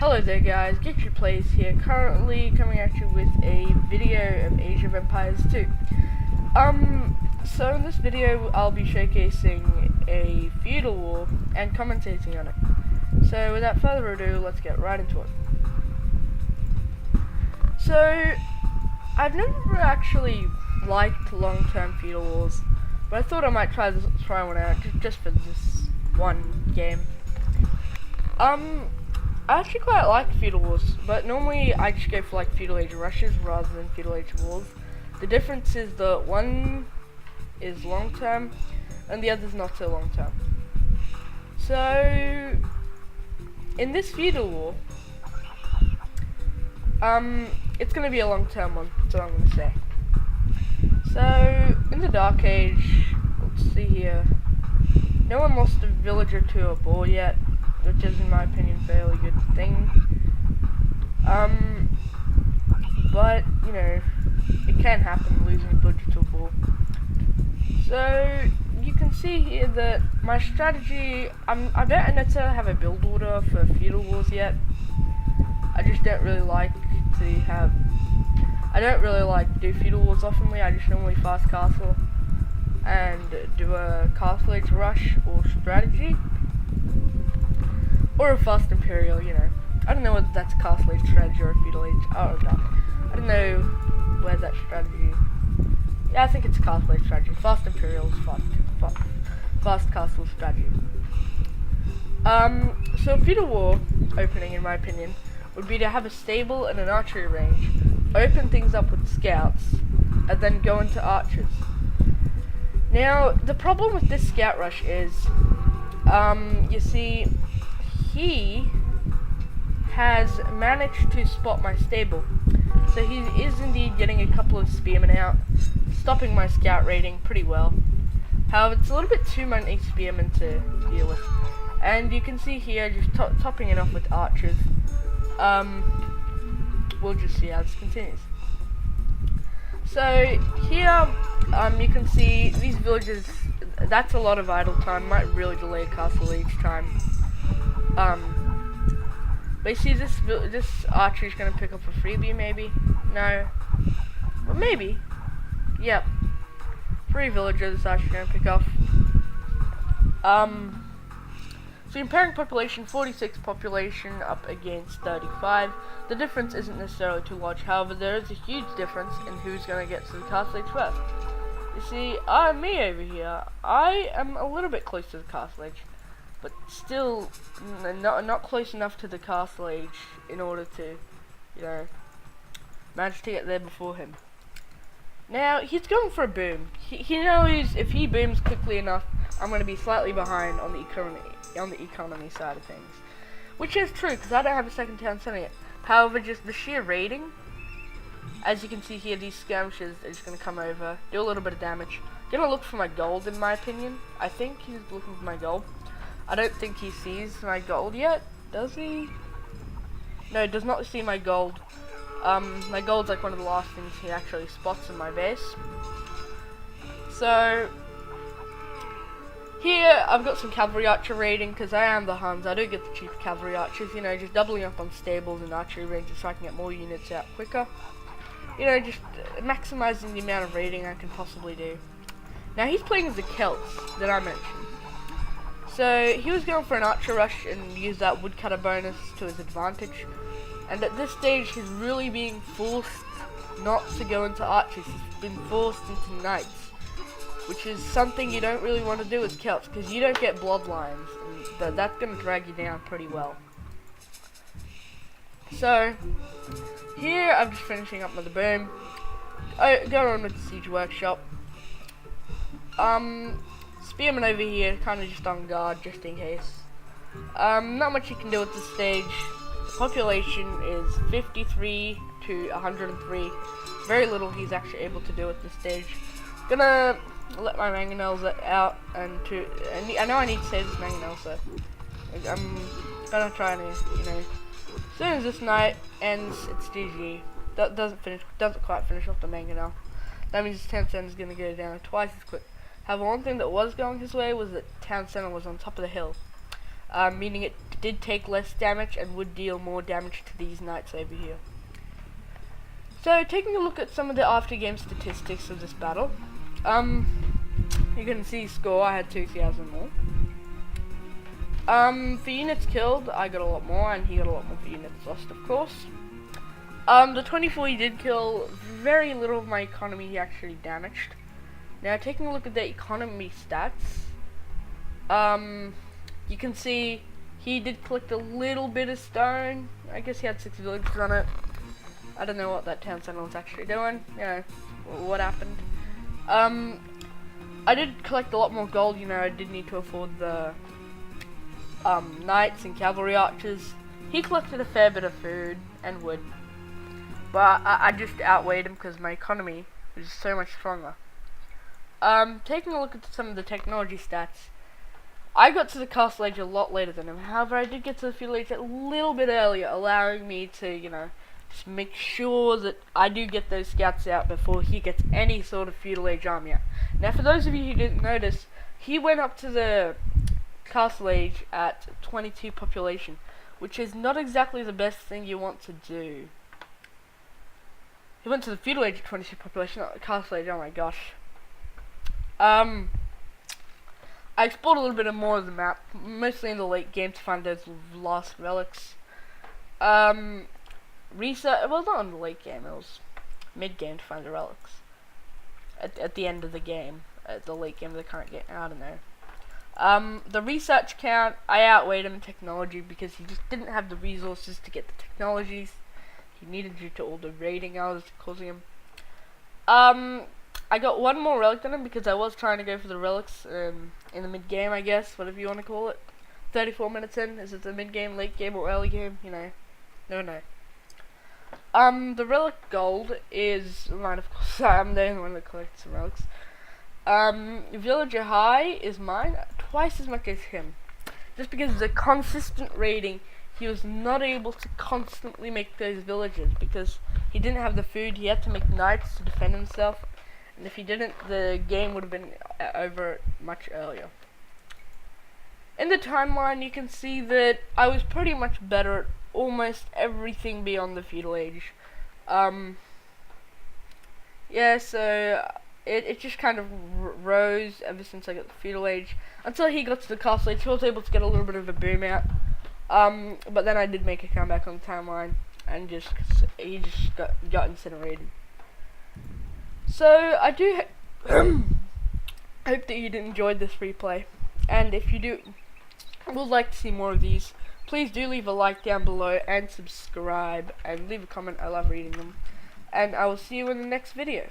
Hello there guys, Get Your Plays here, currently coming at you with a video of Age of Empires 2. So in this video I'll be showcasing a feudal war and commentating on it. So without further ado, let's get right into it. So, I've never actually liked long-term feudal wars, but I thought I might try one out just for this one game. I actually quite like feudal wars, but normally I just go for like feudal age rushes rather than feudal age wars. The difference is that one is long term and the other is not so long term. So in this feudal war, it's gonna be a long term one, that's what I'm gonna say. So in the Dark Age, let's see here, no one lost a villager to a boar yet, which is in my opinion a fairly good thing. But you know, it can happen, losing a villager to a boar. So you can see here that my strategy, I don't necessarily have a build order for feudal wars yet. I just don't really like to have, I don't really like to do feudal wars oftenly. I just normally fast castle and do a castle age rush or strategy. Or a fast imperial, you know. I don't know whether that's a castle age strategy or a feudal age. Oh god. I don't know where that strategy. Yeah, I think it's a castle age strategy. Fast imperials, fast castle strategy. So a feudal war opening, in my opinion, would be to have a stable and an archery range, open things up with scouts, and then go into archers. Now, the problem with this scout rush is, you see, he has managed to spot my stable, so he is indeed getting a couple of spearmen out, stopping my scout raiding pretty well. However, it's a little bit too many spearmen to deal with, and you can see here just topping it off with archers. We'll just see how this continues. So here, you can see these villages. That's a lot of idle time. Might really delay a castle each time. But you see this archer is gonna pick up a freebie, maybe? No. Well, maybe. Yep. 3 villagers actually gonna pick off. So comparing population, 46 population up against 35. The difference isn't necessarily too large, however there is a huge difference in who's gonna get to the castle age first. You see, me over here, I am a little bit close to the castle age, but still not close enough to the castle age in order to, you know, manage to get there before him. Now, he's going for a boom. He knows if he booms quickly enough, I'm going to be slightly behind on the economy side of things. Which is true, because I don't have a second town center yet. However, just the sheer raiding, as you can see here, these skirmishers are just going to come over, do a little bit of damage. Gonna look for my gold, in my opinion. I think he's looking for my gold. I don't think he sees my gold yet, does he? No, he does not see my gold. My gold's like one of the last things he actually spots in my base. So here I've got some cavalry archer raiding, because I am the Huns. I do get the cheap cavalry archers, you know, just doubling up on stables and archery ranges so I can get more units out quicker. You know, just maximizing the amount of raiding I can possibly do. Now he's playing as the Celts that I mentioned. So he was going for an archer rush and use that woodcutter bonus to his advantage. And at this stage he's really being forced not to go into archers. He's been forced into knights, which is something you don't really want to do as Celts, because you don't get bloodlines, and that's going to drag you down pretty well. So here I'm just finishing up with the boom. Going on with the siege workshop. Spearman over here, kind of just on guard, just in case. Not much you can do at this stage. The population is 53 to 103. Very little he's actually able to do at this stage. Gonna let my mangonels out, and I know I need to save this mangonel, so I'm gonna try and, you know, as soon as this night ends, it's GG. That doesn't quite finish off the mangonel. That means his town center is gonna go down twice as quick. However, one thing that was going his way was that town center was on top of the hill. meaning it did take less damage and would deal more damage to these knights over here. So, taking a look at some of the after-game statistics of this battle, you can see score, I had 2,000 more. For units killed, I got a lot more, and he got a lot more for units lost, of course. The 24 he did kill, very little of my economy he actually damaged. Now, taking a look at the economy stats, you can see he did collect a little bit of stone. I guess he had 6 villages on it. I don't know what that town center was actually doing. You know, what happened. I did collect a lot more gold. You know, I did need to afford the knights and cavalry archers. He collected a fair bit of food and wood, but I just outweighed him because my economy was so much stronger. Taking a look at some of the technology stats, I got to the castle age a lot later than him. However, I did get to the feudal age a little bit earlier, allowing me to, you know, just make sure that I do get those scouts out before he gets any sort of feudal age army out. Now, for those of you who didn't notice, he went up to the castle age at 22 population, which is not exactly the best thing you want to do. He went to the feudal age at 22 population, not the castle age. Oh my gosh. I explored a little bit more of the map, mostly in the late game to find those lost relics. Research, well, not in the late game, it was mid game to find the relics. At the end of the game, at the late game of the current game, I don't know. The research count, I outweighed him in technology because he just didn't have the resources to get the technologies he needed due to all the raiding I was causing him. I got one more relic than him because I was trying to go for the relics in the mid game, I guess, whatever you want to call it. 34 minutes in, is it the mid game, late game, or early game? You know, no. The relic gold is mine, of course. I'm the only one that collects some relics. Villager high is mine, twice as much as him. Just because of the consistent raiding, he was not able to constantly make those villages because he didn't have the food. He had to make knights to defend himself, and if he didn't, the game would have been over much earlier. In the timeline, you can see that I was pretty much better at almost everything beyond the feudal age. Yeah, so it just kind of rose ever since I got the feudal age until he got to the castle age. He was able to get a little bit of a boom out, but then I did make a comeback on the timeline and he just got incinerated. So I do hope that you did enjoy this replay, and if you do would like to see more of these, please do leave a like down below and subscribe and leave a comment. I love reading them, and I will see you in the next video.